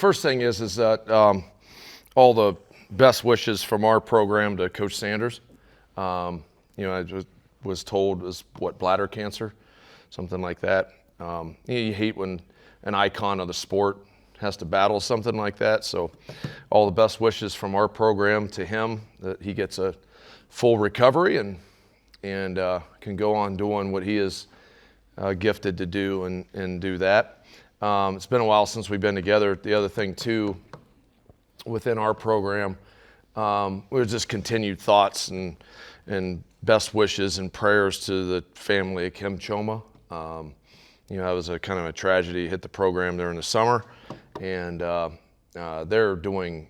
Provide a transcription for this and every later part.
first thing is that all the best wishes from our program to Coach Sanders. I was told it was bladder cancer, something like that. You hate when an icon of the sport has to battle something like that. So all the best wishes from our program to him, that he gets a full recovery and can go on doing what he is gifted to do and do that. It's been a while since we've been together. The other thing too, within our program, we're just continued thoughts and best wishes and prayers to the family of Kim Choma. That was a kind of a tragedy. Hit the program during the summer, and they're doing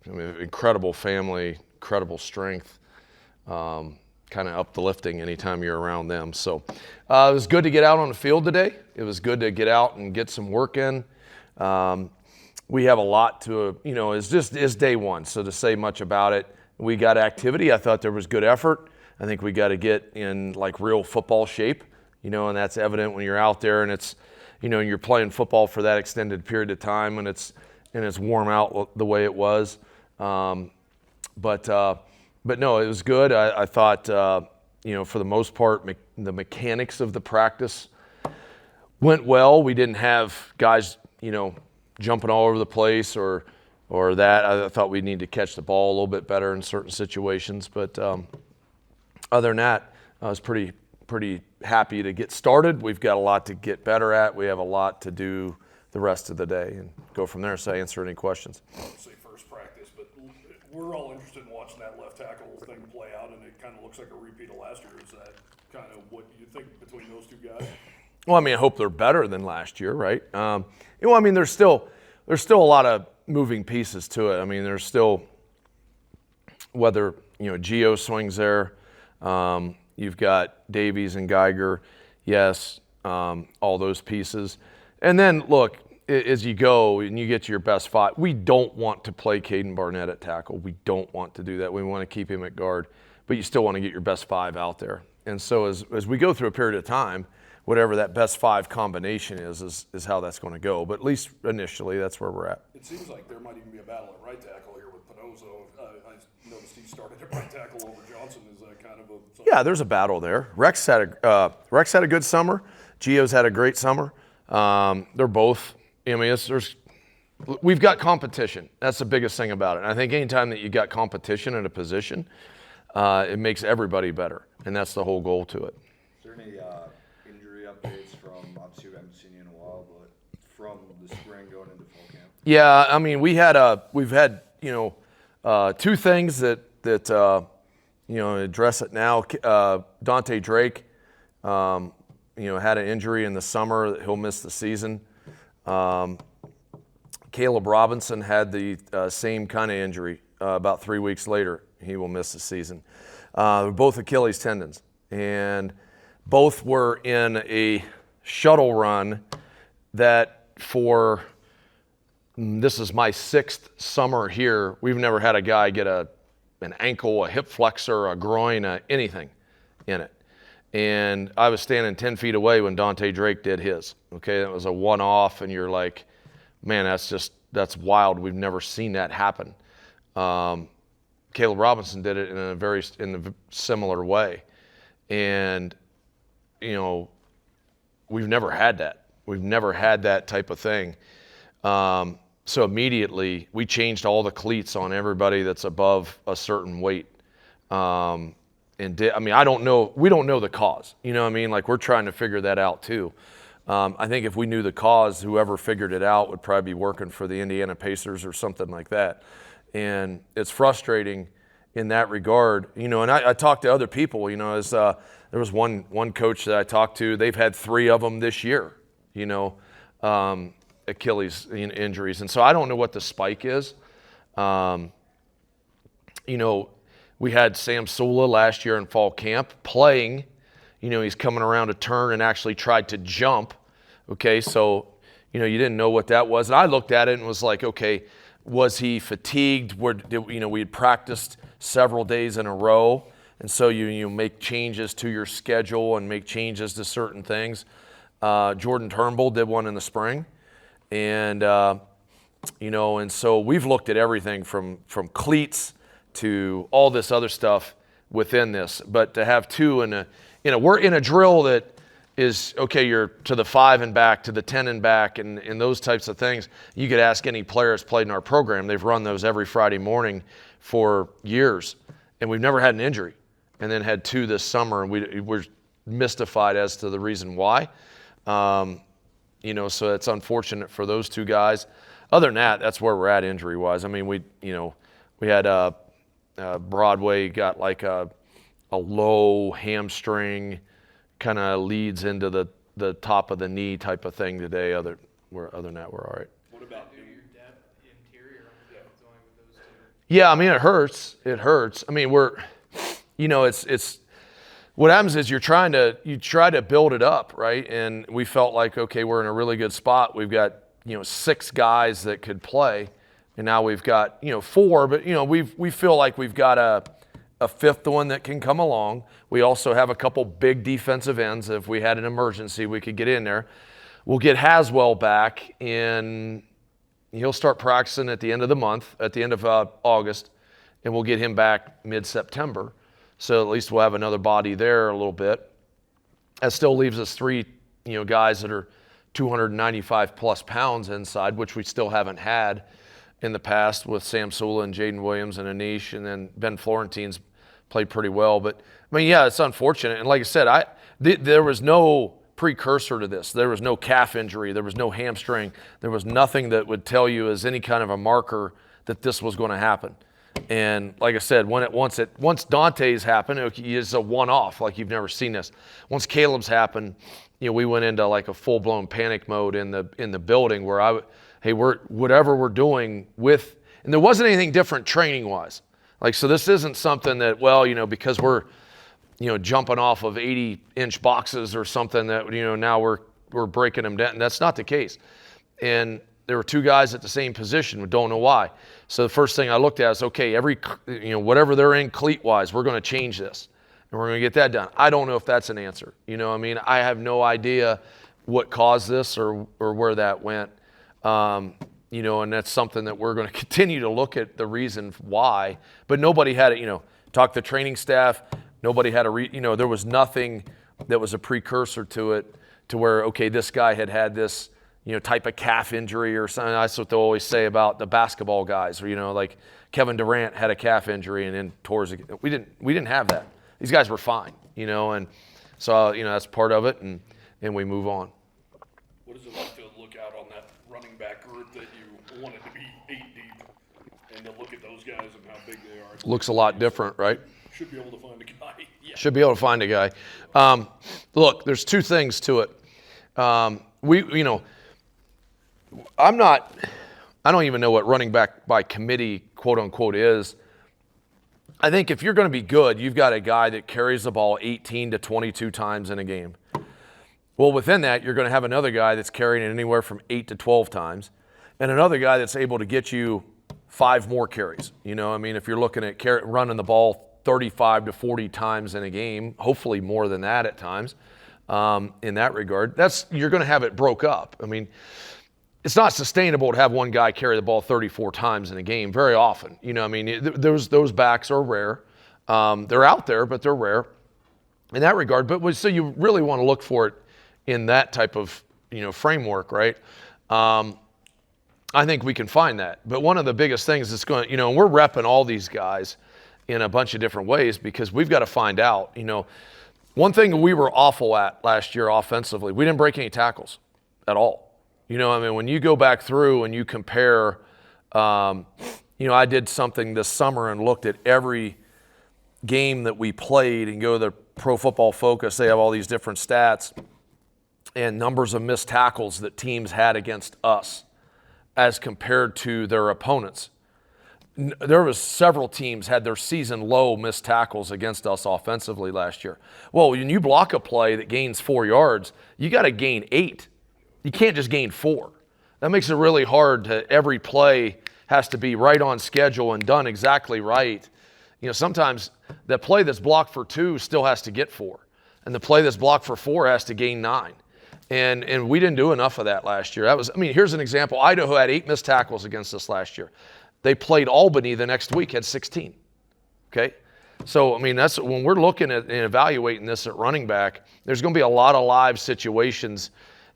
incredible family, incredible strength, kind of uplifting anytime you're around them. So it was good to get out on the field today. It was good to get out and get some work in. We have a lot to, it's day one, so to say much about it. We got activity. I thought there was good effort. I think we got to get in like real football shape, and that's evident when you're out there and it's, you're playing football for that extended period of time and it's warm out the way it was. But no, it was good. I thought, for the most part, the mechanics of the practice went well. We didn't have guys, jumping all over the place or that. I thought we need to catch the ball a little bit better in certain situations. But other than that, I was pretty happy to get started. We've got a lot to get better at. We have a lot to do the rest of the day and go from there. So answer any questions. Say first practice, but we're all interested in watching that left tackle thing play out, and it kind of looks like a repeat of last year. Is that kind of what you think between those two guys? Well, I hope they're better than last year, right? There's still a lot of moving pieces to it. There's still whether Gio swings there. You've got Davies and Geiger, yes, all those pieces. And then, look, as you go and you get to your best five, we don't want to play Caden Barnett at tackle. We don't want to do that. We want to keep him at guard. But you still want to get your best five out there. And so as we go through a period of time, whatever that best five combination is how that's going to go. But at least initially, that's where we're at. It seems like there might even be a battle at right tackle here with Pinozo. I noticed he started at right tackle over Johnson. Is that kind of a... Yeah, there's a battle there. Rex had a good summer. Gio's had a great summer. They're both, we've got competition. That's the biggest thing about it. And I think anytime that you got competition at a position, it makes everybody better. And that's the whole goal to it. Is there any injury updates from, obviously we haven't seen you in a while, but from the spring going into fall camp? Yeah, we've had two things that address it now. Dante Drake, had an injury in the summer that he'll miss the season. Caleb Robinson had the same kind of injury about 3 weeks later. He will miss the season. Both Achilles tendons, and both were in a shuttle run that this is my sixth summer here. We've never had a guy get an ankle, a hip flexor, a groin, anything in it. And I was standing 10 feet away when Dante Drake did his. Okay, that was a one-off, and you're like, man, that's wild. We've never seen that happen. Caleb Robinson did it in a similar way, and we've never had that. We've never had that type of thing. So immediately we changed all the cleats on everybody that's above a certain weight. I don't know. We don't know the cause. Like we're trying to figure that out too. I think if we knew the cause, whoever figured it out would probably be working for the Indiana Pacers or something like that. And it's frustrating in that regard. And I talked to other people. There was one coach that I talked to. They've had 3 of them this year. Achilles injuries, and so I don't know what the spike is. We had Sam Sula last year in fall camp playing. He's coming around a turn and actually tried to jump. Okay, so you didn't know what that was. And I looked at it and was like, okay, was he fatigued? We had practiced several days in a row, and so you make changes to your schedule and make changes to certain things. Jordan Turnbull did one in the spring, and And so we've looked at everything from cleats to all this other stuff within this. But to have two we're in a drill that is, okay, you're to the 5 and back, to the 10 and back, and those types of things. You could ask any player that's played in our program. They've run those every Friday morning for years, and we've never had an injury. And then had 2 this summer, and we're mystified as to the reason why. So it's unfortunate for those 2 guys. Other than that, that's where we're at injury-wise. I mean, we had Broadway got like a low hamstring, kind of leads into the top of the knee type of thing today. Other than that, we're all right. What about your depth interior on the defensive line with those 2? Yeah, I mean, it hurts. It hurts. I mean, it's what happens is you try to build it up, right? And we felt like, okay, we're in a really good spot. We've got 6 guys that could play, and now we've got 4. But we feel like we've got a 5th one that can come along. We also have a couple big defensive ends. If we had an emergency, we could get in there. We'll get Haswell back he'll start practicing at the end of the month, at the end of August, and we'll get him back mid-September. So at least we'll have another body there a little bit. That still leaves us 3 guys that are 295 plus pounds inside, which we still haven't had in the past with Sam Sula and Jaden Williams and Anish, and then Ben Florentine's played pretty well. But I mean, yeah, it's unfortunate. And like I said, there was no precursor to this. There was no calf injury. There was no hamstring. There was nothing that would tell you as any kind of a marker that this was going to happen. And like I said, once Dante's happened, it's a one-off, like you've never seen this. Once Caleb's happened, we went into like a full-blown panic mode in the building where whatever we're doing with, and there wasn't anything different training-wise. Like, so this isn't something that, because we're, jumping off of 80-inch boxes or something that, now we're breaking them down. And that's not the case. And there were 2 guys at the same position. We don't know why. So the first thing I looked at is, okay, whatever they're in cleat-wise, we're going to change this. And we're going to get that done. I don't know if that's an answer. I have no idea what caused this or where that went. And that's something that we're going to continue to look at the reason why. But nobody had it, talk to the training staff. Nobody had there was nothing that was a precursor to it to where, okay, this guy had this, type of calf injury or something. That's what they always say about the basketball guys. Or, like Kevin Durant had a calf injury and then tore his. We didn't have that. These guys were fine, and so, that's part of it, and we move on. What is it like to look out on that running back group that you wanted to be 8 deep, and to look at ththose guys and how big they are? Looks a lot different, right? Should be able to find a guy. Yeah. Should be able to find a guy. Look, there's 2 things to it. I don't even know what running back by committee, quote unquote, is. I think if you're going to be good, you've got a guy that carries the ball 18 to 22 times in a game. Well, within that, you're going to have another guy that's carrying it anywhere from 8 to 12 times, and another guy that's able to get you 5 more carries. If you're looking at running the ball 35 to 40 times in a game, hopefully more than that at times, in that regard, you're going to have it broke up. It's not sustainable to have one guy carry the ball 34 times in a game very often. Those backs are rare. They're out there, but they're rare in that regard. But so you really want to look for it in that type of framework, right? I think we can find that. But one of the biggest things that's going, and we're repping all these guys in a bunch of different ways because we've got to find out. One thing we were awful at last year offensively, we didn't break any tackles at all. When you go back through and you compare, I did something this summer and looked at every game that we played and go to the Pro Football Focus. They have all these different stats and numbers of missed tackles that teams had against us as compared to their opponents. There was several teams had their season low missed tackles against us offensively last year. Well, when you block a play that gains 4 yards, you got to gain 8. You can't just gain 4. That makes it really hard to every play has to be right on schedule and done exactly right. Sometimes the play that's blocked for 2 still has to get 4. And the play that's blocked for 4 has to gain 9. And we didn't do enough of that last year. Here's an example. Idaho had 8 missed tackles against us last year. They played Albany the next week, had 16. Okay? So, that's when we're looking at and evaluating this at running back, there's going to be a lot of live situations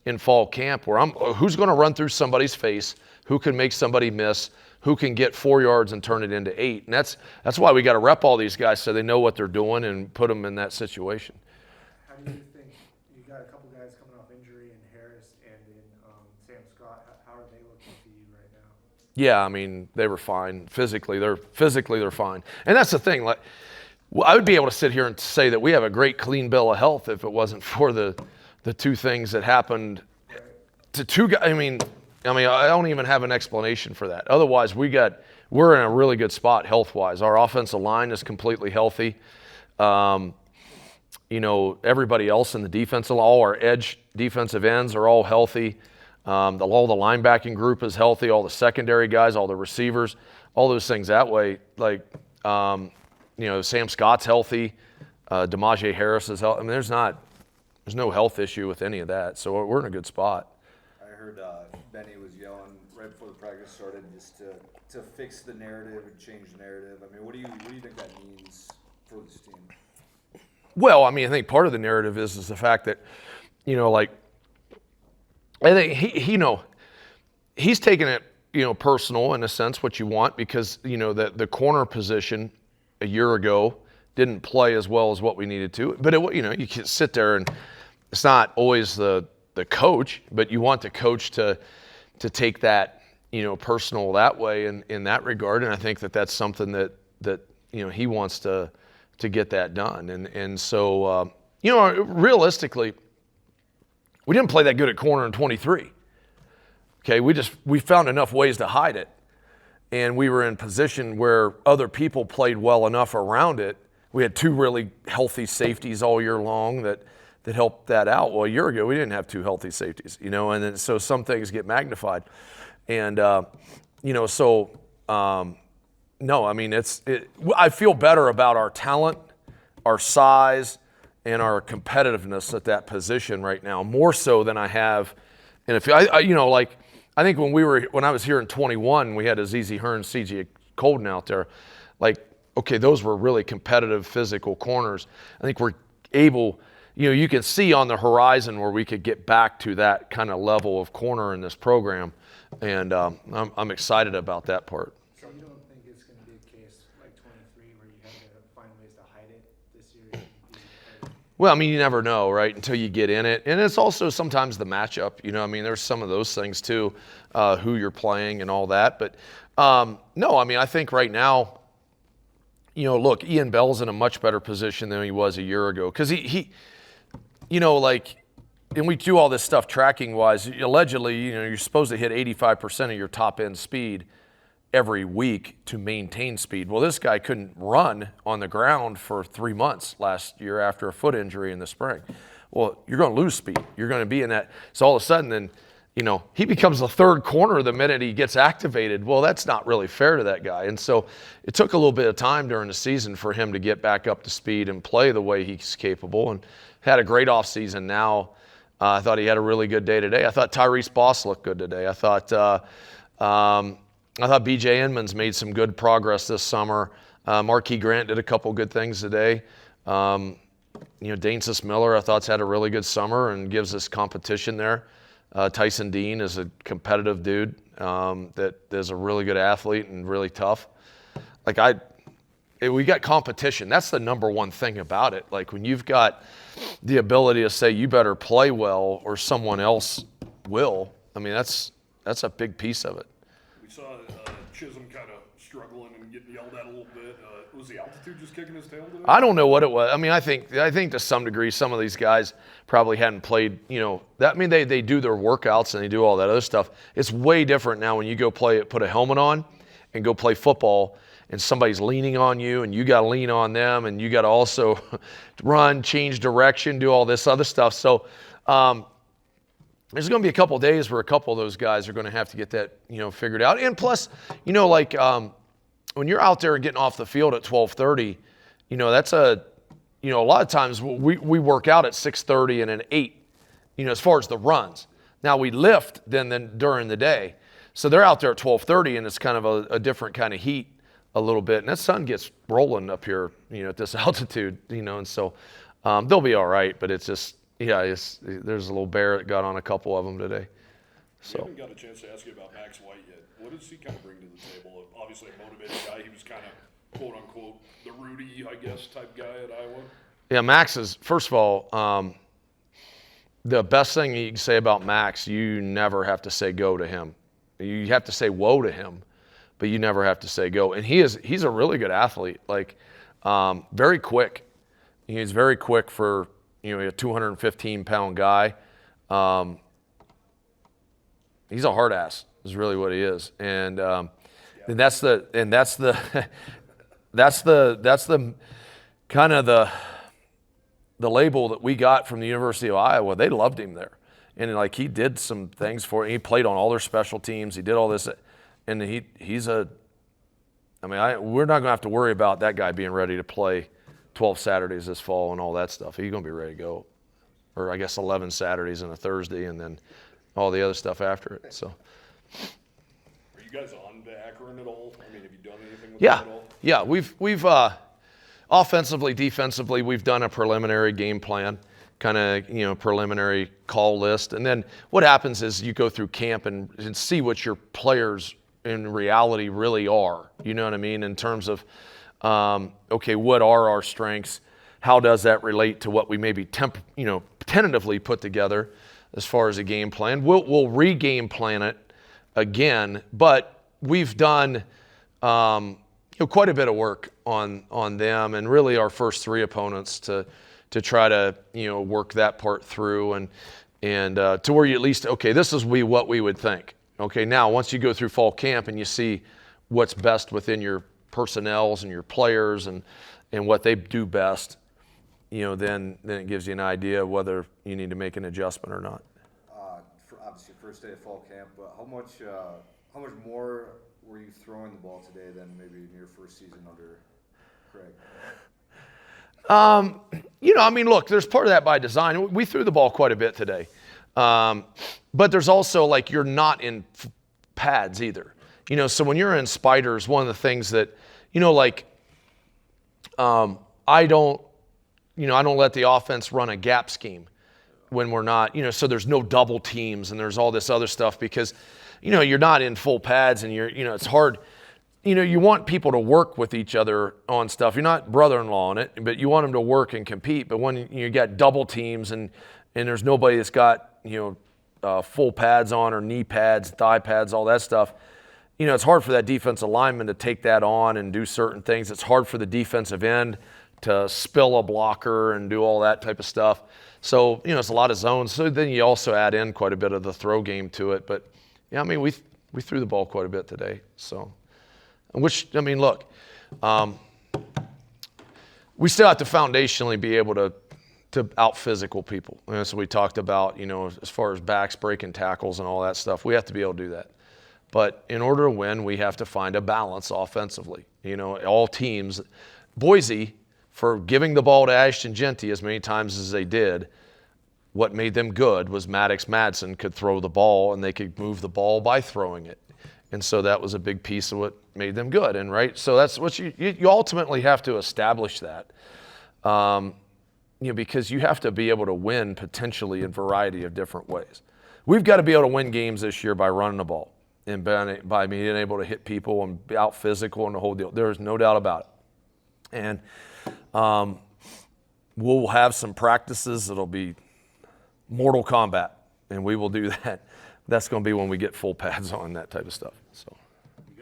in fall camp where who's going to run through somebody's face, who can make somebody miss, who can get 4 yards and turn it into 8. And that's why we got to rep all these guys so they know what they're doing and put them in that situation. How do you think, you got a couple guys coming off injury in Harris and in Sam Scott, how are they looking to you right now? Yeah, they were fine. Physically they're fine. And that's the thing. Like, I would be able to sit here and say that we have a great clean bill of health if it wasn't for the 2 things that happened to 2 guys. I don't even have an explanation for that. Otherwise, we're in a really good spot health-wise. Our offensive line is completely healthy. Everybody else in the defensive, all our edge defensive ends are all healthy. All the linebacking group is healthy. All the secondary guys, all the receivers, all those things that way. Like, Sam Scott's healthy. DeMaje Harris is healthy. There's no health issue with any of that. So we're in a good spot. I heard Benny was yelling right before the practice started just to fix the narrative and change the narrative. What do you think that means for this team? Well, I think part of the narrative is the fact that, I think he's taking it, personal in a sense, what you want, because, the corner position a year ago didn't play as well as what we needed to. But, you can sit there and it's not always the coach, but you want the coach to take that, personal that way in that regard. And I think that's something that he wants to get that done. And so, realistically, we didn't play that good at corner in 23. Okay, we found enough ways to hide it. And we were in position where other people played well enough around it. We had 2 really healthy safeties all year long that helped that out. Well, a year ago, we didn't have 2 healthy safeties, and then so some things get magnified. And, no, I feel better about our talent, our size, and our competitiveness at that position right now, more so than I have. And I think when I was here in 21, we had Azizi Hearn, C.J. Colden out there. Okay, those were really competitive physical corners. I think we're able, you can see on the horizon where we could get back to that kind of level of corner in this program. And I'm excited about that part. So you don't think it's going to be a case like 23 where you have to find ways to hide it this year? Well, you never know, right, until you get in it. And it's also sometimes the matchup. There's some of those things too, who you're playing and all that. But no, I think right now, look, Ian Bell's in a much better position than he was a year ago. Because he and we do all this stuff tracking-wise. Allegedly, you're supposed to hit 85% of your top-end speed every week to maintain speed. Well, this guy couldn't run on the ground for 3 months last year after a foot injury in the spring. Well, you're going to lose speed. You're going to be in that. So all of a sudden, then, he becomes the 3rd corner the minute he gets activated. Well, that's not really fair to that guy. And so it took a little bit of time during the season for him to get back up to speed and play the way he's capable, and had a great offseason now. I thought he had a really good day today. I thought Tyrese Boss looked good today. I thought B.J. Inman's made some good progress this summer. Marquis Grant did a couple good things today. Danesis Miller, I thought's had a really good summer and gives us competition there. Tyson Dean is a competitive dude that is a really good athlete and really tough. We got competition. That's the number one thing about it. When you've got the ability to say you better play well or someone else will, that's a big piece of it. We saw Chisholm kind of struggling and getting yelled at a little bit. Was the altitude just kicking his tail today? I don't know what it was. I think to some degree some of these guys probably hadn't played, they do their workouts and they do all that other stuff. It's way different now when you go put a helmet on and go play football and somebody's leaning on you and you got to lean on them and you got to also run, change direction, do all this other stuff. So there's going to be a couple of days where a couple of those guys are going to have to get that, figured out. And plus, when you're out there and getting off the field at 12:30, that's a lot of times we work out at 6:30 and at 8. as far as the runs. Now we lift then during the day. So they're out there at 12:30, and it's kind of a different kind of heat a little bit. And that sun gets rolling up here, at this altitude, and so they'll be all right. But it's just, there's a little bear that got on a couple of them today. I So haven't got a chance to ask you about Max White yet. What does he kind of bring to the table? Obviously a motivated guy. He was kind of, quote unquote, the Rudy, I guess, type guy at Iowa. yeah, Max is, first of all, the best thing you can say about Max, you never have to say go to him. You have to say whoa to him, but you never have to say go. And he's a really good athlete, like very quick. He's very quick for a 215-pound guy. He's a hard ass is really what he is. And that's the kind of the label that we got from the University of Iowa. They loved him there. And like he did some things for it. He played on all their special teams. He did all this. And we're not going to have to worry about that guy being ready to play 12 Saturdays this fall and all that stuff. He's going to be ready to go. Or I guess 11 Saturdays and a Thursday and then all the other stuff after it. So. Are you guys on to Akron at all? I mean, have you done anything with them at all? Yeah, we've offensively, defensively, we've done a preliminary game plan, kind of, preliminary call list. And then what happens is you go through camp and see what your players in reality really are. You know what I mean? In terms of, okay, what are our strengths? How does that relate to what we maybe tentatively put together as far as a game plan? We'll re-game plan it again, but we've done quite a bit of work on them and really our first three opponents to try to work that part through and to where you at least, okay, this is what we would think. Okay, now once you go through fall camp and you see what's best within your personnels and your players and what they do best, then it gives you an idea of whether you need to make an adjustment or not. Obviously, first day of fall camp, but how much more were you throwing the ball today than maybe in your first season under Craig? Look, there's part of that by design. We threw the ball quite a bit today. But there's also, like, you're not in pads either. So when you're in spiders, one of the things that, I don't let the offense run a gap scheme when we're not, so there's no double teams and there's all this other stuff because, you're not in full pads and it's hard. You want people to work with each other on stuff. You're not brother-in-law on it, but you want them to work and compete. But when you got double teams and there's nobody that's got, full pads on or knee pads, thigh pads, all that stuff, it's hard for that defensive lineman to take that on and do certain things. It's hard for the defensive end to spill a blocker and do all that type of stuff. So, it's a lot of zones. So then you also add in quite a bit of the throw game to it. But, we threw the ball quite a bit today. So, look, we still have to foundationally be able to out-physical people. So we talked about, as far as backs, breaking tackles and all that stuff, we have to be able to do that. But in order to win, we have to find a balance offensively. All teams, Boise, for giving the ball to Ashton Genty as many times as they did, what made them good was Maddox Madsen could throw the ball and they could move the ball by throwing it. And so that was a big piece of what made them good. And right, so that's what you ultimately have to establish that. Because you have to be able to win potentially in a variety of different ways. We've got to be able to win games this year by running the ball and by being able to hit people and be out physical and the whole deal. There is no doubt about it. And we'll have some practices that'll be Mortal Kombat, and we will do that. That's going to be when we get full pads on, that type of stuff. So.